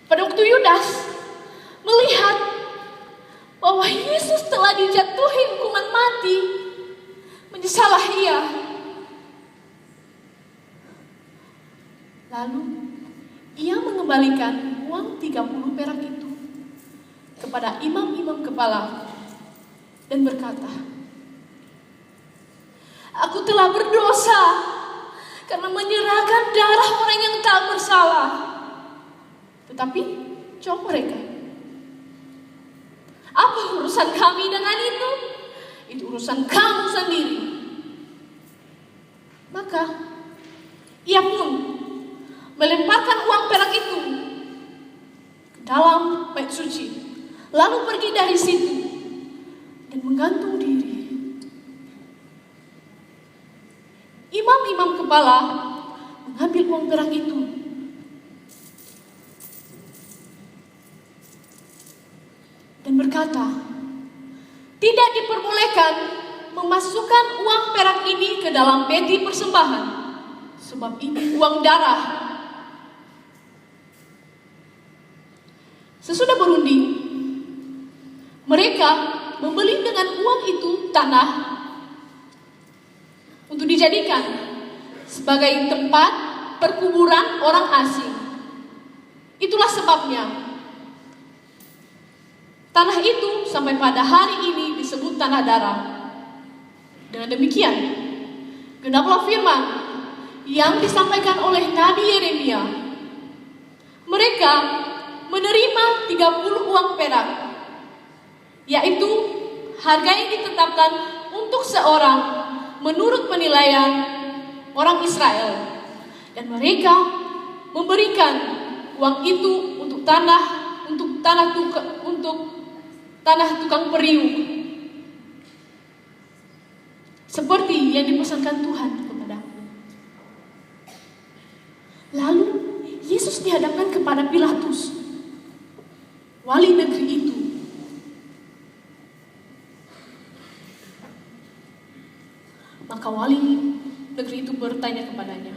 Pada waktu Yudas melihat bahwa Yesus telah dijatuhi hukuman mati, menyesalah ia. Lalu ia mengembalikan uang 30 perak itu kepada imam-imam kepala dan berkata, "Aku telah berdosa karena menyerahkan darah orang yang tak bersalah." Tetapi jawab mereka, "Apa urusan kami dengan itu? Itu urusan kamu sendiri." Maka ia pun melemparkan uang perak itu ke dalam bait suci, lalu pergi dari situ dan menggantung diri. Imam-imam kepala mengambil uang perak itu dan berkata, "Tidak diperbolehkan memasukkan uang perak ini ke dalam peti persembahan, sebab ini uang darah." Sesudah berunding, mereka membeli dengan uang itu tanah untuk dijadikan sebagai tempat perkuburan orang asing. Itulah sebabnya tanah itu sampai pada hari ini disebut tanah darah. Dengan demikian, genaplah firman yang disampaikan oleh Nabi Yeremia. Mereka menerima 30 uang perak, yaitu harga yang ditetapkan untuk seorang menurut penilaian orang Israel, dan mereka memberikan uang itu untuk tanah tukang periuk, seperti yang dipesankan Tuhan kepadaku. Lalu Yesus dihadapkan kepada Pilatus, wali negeri itu. Maka wali negeri itu bertanya kepadanya,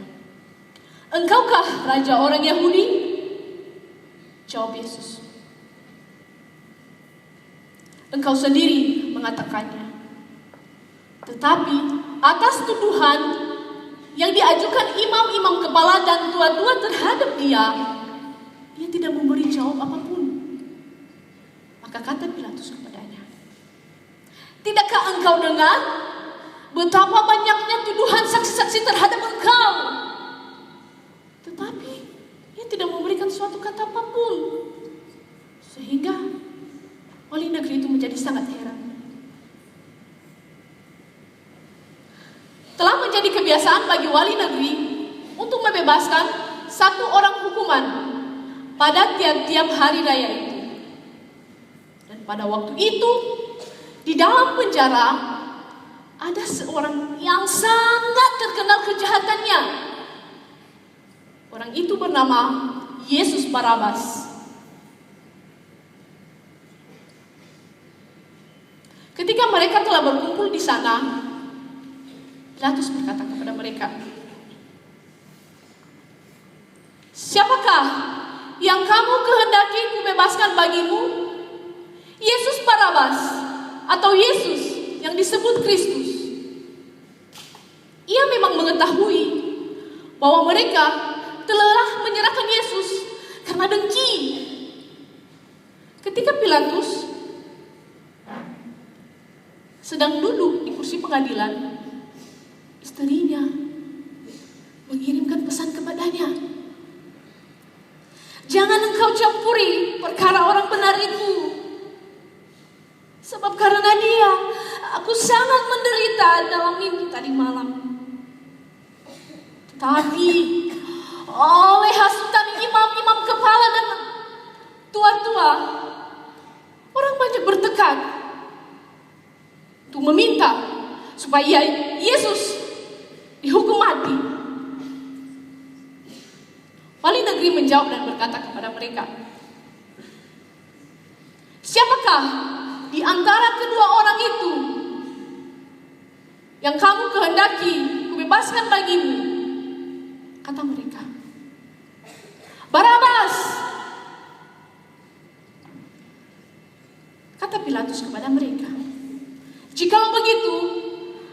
"Engkaukah raja orang Yahudi?" Jawab Yesus, "Engkau sendiri mengatakannya." Tetapi atas tuduhan yang diajukan imam-imam kepala dan tua-tua terhadap dia tidak memberi jawab apapun. Maka kata Pilatus kepadanya, "Tidakkah engkau dengar betapa banyaknya tuduhan saksi-saksi terhadap engkau?" Tetapi ia tidak memberikan suatu kata apapun. Sehingga wali negeri itu menjadi sangat heran. Telah menjadi kebiasaan bagi wali negeri untuk membebaskan satu orang hukuman pada tiap-tiap hari raya itu. Dan pada waktu itu, di dalam penjara ada seorang yang sangat terkenal kejahatannya. Orang itu bernama Yesus Barabas. Ketika mereka telah berkumpul di sana, Pilatus berkata kepada mereka, "Siapakah yang kamu kehendaki kubebaskan bagimu? Yesus Barabas atau Yesus yang disebut Kristus?" Ia memang mengetahui bahwa mereka telah menyerahkan Yesus karena dengki. Ketika Pilatus sedang duduk di kursi pengadilan, istrinya mengirimkan pesan kepadanya, "Jangan engkau campuri perkara orang benar itu, sebab karena dia aku sangat menderita dalam mimpi tadi malam." Tetapi oleh hasutan imam-imam kepala dan tua-tua, orang banyak bertekad untuk meminta supaya Yesus dihukum mati. Wali negeri menjawab dan berkata kepada mereka, "Siapakah di antara kedua orang itu yang kamu kehendaki kubebaskan bagimu?" Kata mereka, "Barabas." Pilatus kepada mereka, "Jikalau begitu,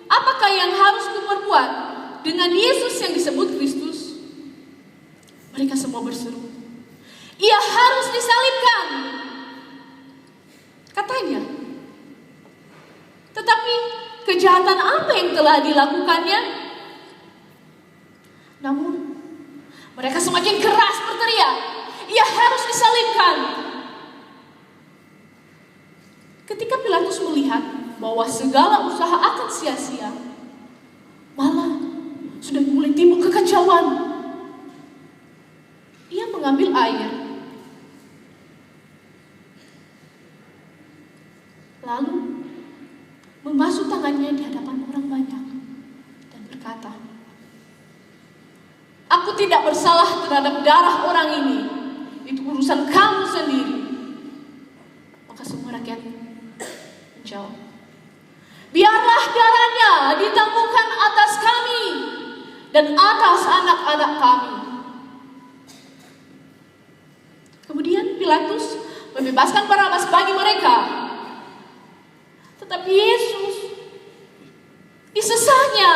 apakah yang harus kuperbuat dengan Yesus yang disebut Kristus?" Mereka semua berseru, "Ia harus disalibkan," katanya. Tetapi kejahatan apa yang telah dilakukannya? Namun mereka semakin keras berteriak, "Ia harus disalibkan." Ketika Pilatus melihat bahwa segala usaha akan sia-sia, malah sudah mulai timbul kekacauan, ia mengambil air, lalu membasuh tangannya di hadapan orang banyak dan berkata, "Aku tidak bersalah terhadap darah orang ini. Itu urusan kamu sendiri." Maka semua rakyat menjawab, "Biarlah darahnya ditangguhkan atas kami dan atas anak-anak kami." Kemudian Pilatus membebaskan Barabas bagi mereka. Tetapi Yesus disesahnya,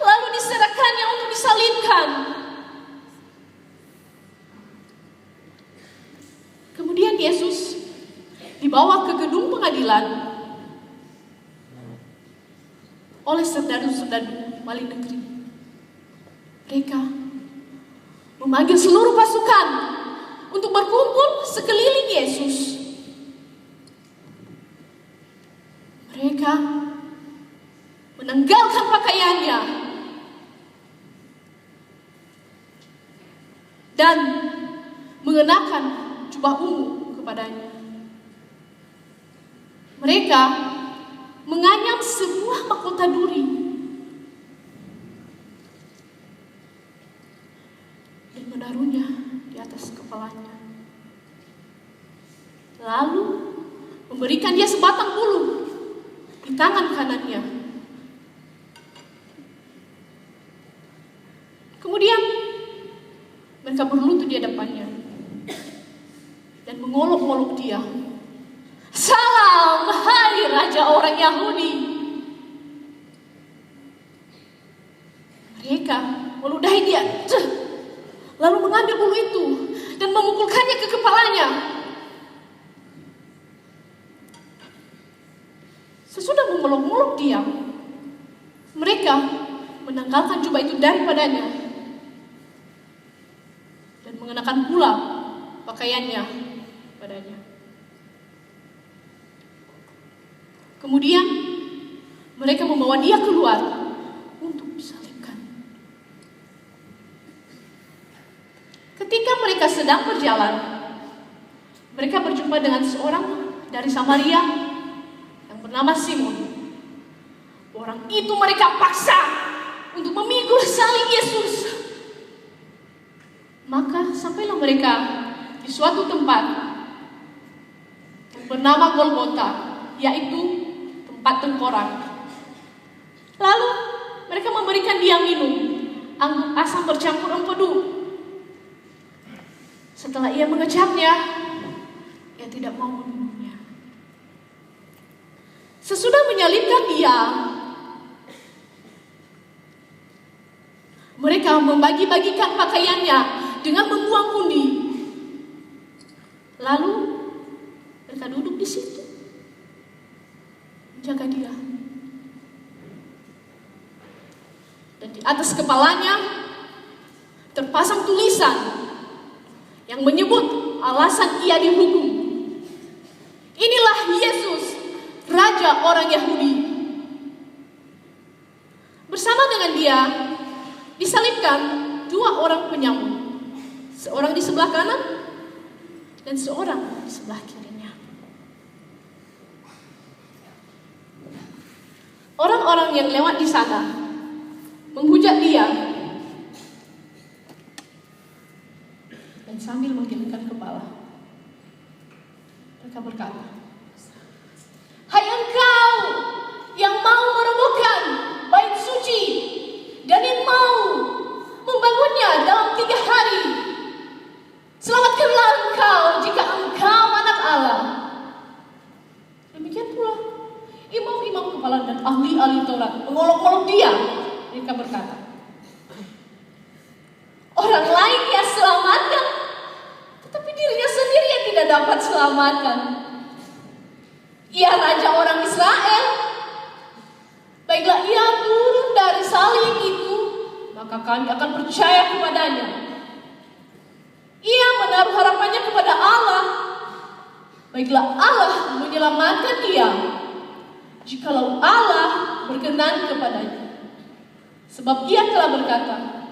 lalu diserahkannya untuk disalibkan. Kemudian Yesus dibawa ke gedung pengadilan oleh serdadu-serdadu wali negeri. Mereka memanggil seluruh pasukan untuk berkumpul sekeliling Yesus. Mereka menanggalkan pakaiannya dan mengenakan jubah ungu kepadanya. Mereka menganyam sebuah mahkota duri dan menaruhnya di atas kepalanya. Lalu memberikan dia sebatang bulu di tangan kanannya. Kemudian mereka berlutut di hadapannya dan mengolok-olok dia, "Salam, hai Raja orang Yahudi." Mereka meludahi dia, lalu mengambil bulu itu dan memukulkannya ke kepalanya. Sesudah mengolok-olok dia, mereka menanggalkan jubah itu daripadanya dan mengenakan pula pakaiannya padanya. Kemudian mereka membawa dia keluar untuk disalibkan. Ketika mereka sedang berjalan, mereka berjumpa dengan seorang dari Samaria yang bernama Simon. Orang itu mereka paksa untuk memikul salib Yesus. Maka sampailah mereka di suatu tempat yang bernama Golgota, yaitu tempat tengkorak. Lalu mereka memberikan dia minum anggur asam bercampur empedu. Setelah ia mengecapnya, ia tidak mau meminumnya. Sesudah menyalibkan dia, mereka membagi-bagikan pakaiannya dengan membuang pundi. Lalu mereka duduk di situ menjaga dia. Dan di atas kepalanya terpasang tulisan yang menyebut alasan ia dihukum. "Inilah Yesus, Raja orang Yahudi." Bersama dengan dia disalibkan dua orang penyamun, seorang di sebelah kanan dan seorang di sebelah kirinya. Orang-orang yang lewat di sana menghujat dia dan sambil menggelengkan kepala, mereka berkata, "Hai engkau yang mau merobohkan bait suci dan yang mau membangunnya dalam 3 hari, selamatkanlah engkau jika engkau anak Allah." dan ahli-ahli Taurat mengolok-olok dia. Mereka berkata, orang lain ia selamatkan, tetapi dirinya sendiri yang tidak dapat selamatkan. Ia raja orang Israel. Baiklah ia turun dari salib itu, maka kami akan percaya kepadanya. Ia menaruh harapannya kepada Allah. Baiklah Allah menyelamatkan dia, jikalau Allah berkenan kepadanya. Sebab ia telah berkata,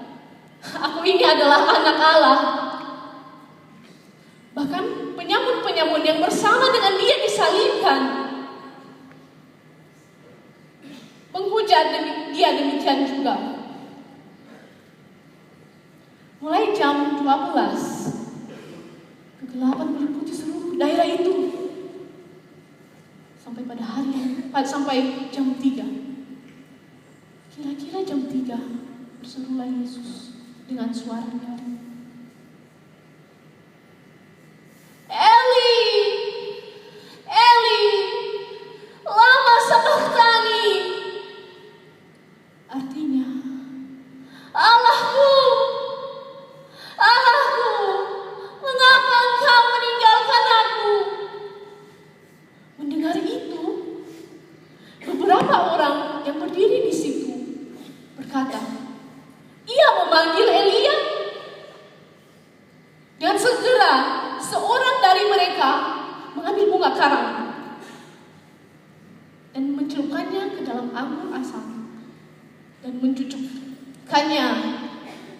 aku ini adalah anak Allah. Bahkan penyamun-penyamun yang bersama dengan dia disalibkan menghujat dia demikian juga. Mulai jam 12, kegelapan meliputi seluruh daerah itu sampai jam 3. Kira-kira jam 3 berserulah Yesus dengan suara nyaring, Eli, Eli, lama sabachthani. Artinya, Allahku, Allahku, mengapa engkau meninggalkan aku? Mendengar itu, beberapa orang yang berdiri di situ berkata, ia memanggil Elia. Dan segera seorang dari mereka mengambil bunga karang dan mencelupkannya ke dalam anggur asam dan mencucukkannya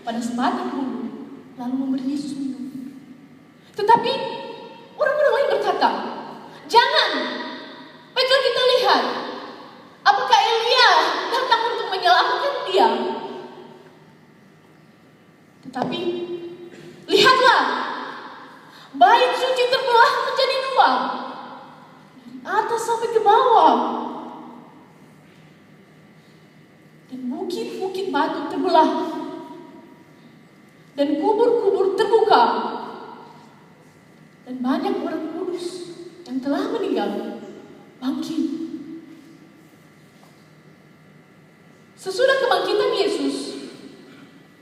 pada sebatang bulu, lalu memberi Yesus minum. Tetapi orang-orang lain berkata, jangan, baiklah kita lihat apakah Elia datang untuk menyelamatkan dia. Tetapi lihatlah, bait suci terbelah menjadi 2, dari atas sampai ke bawah, dan bukit-bukit batu terbelah, dan kubur-kubur terbuka, dan banyak orang kudus yang telah meninggal bangkit. Sesudah kebangkitan Yesus,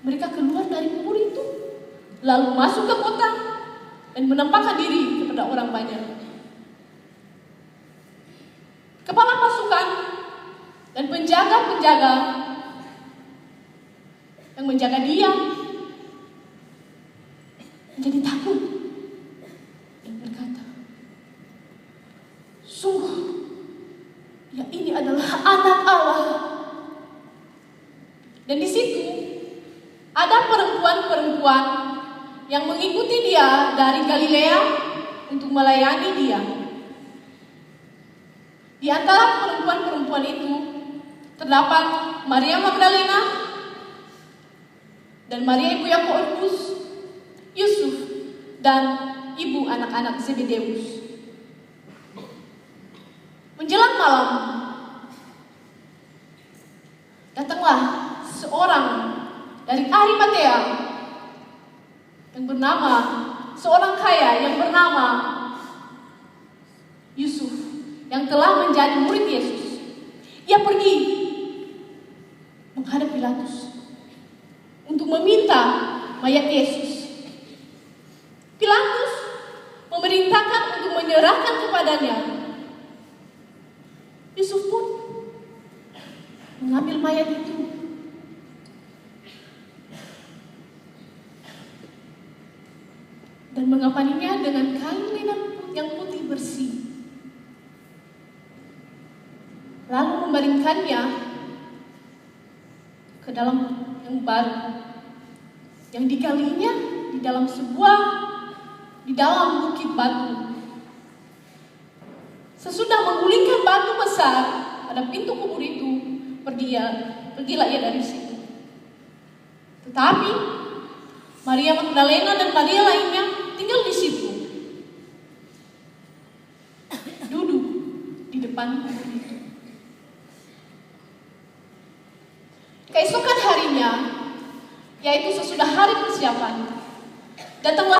mereka keluar dari kubur itu, lalu masuk ke kota dan menampakkan diri kepada orang banyak. Kepala pasukan dan penjaga-penjaga yang menjaga dia menjadi takut dan berkata, sungguh, ya ini adalah anak Allah. Dan di situ ada perempuan-perempuan yang mengikuti dia dari Galilea untuk melayani dia. Di antara perempuan-perempuan itu terdapat Maria Magdalena dan Maria ibu Yakobus, Yusuf, dan ibu anak-anak Zebedeus. Menjelang malam, datanglah seorang dari Arimatea yang bernama, seorang kaya yang bernama Yusuf, yang telah menjadi murid Yesus. Ia pergi menghadap Pilatus untuk meminta mayat Yesus. Pilatus memerintahkan untuk menyerahkan kepadanya. Yusuf pun mengambil mayat itu dan mengapaninya dengan kain linen yang putih bersih, lalu membaringkannya ke dalam yang baru yang digalinya di dalam bukit batu. Sesudah menggulingkan batu besar pada pintu kubur itu, pergilah ia dari situ. Tetapi Maria Magdalena dan Maria lainnya tinggal di situ, duduk di depan kubur itu. Keesokan harinya, yaitu sesudah hari persiapan, datanglah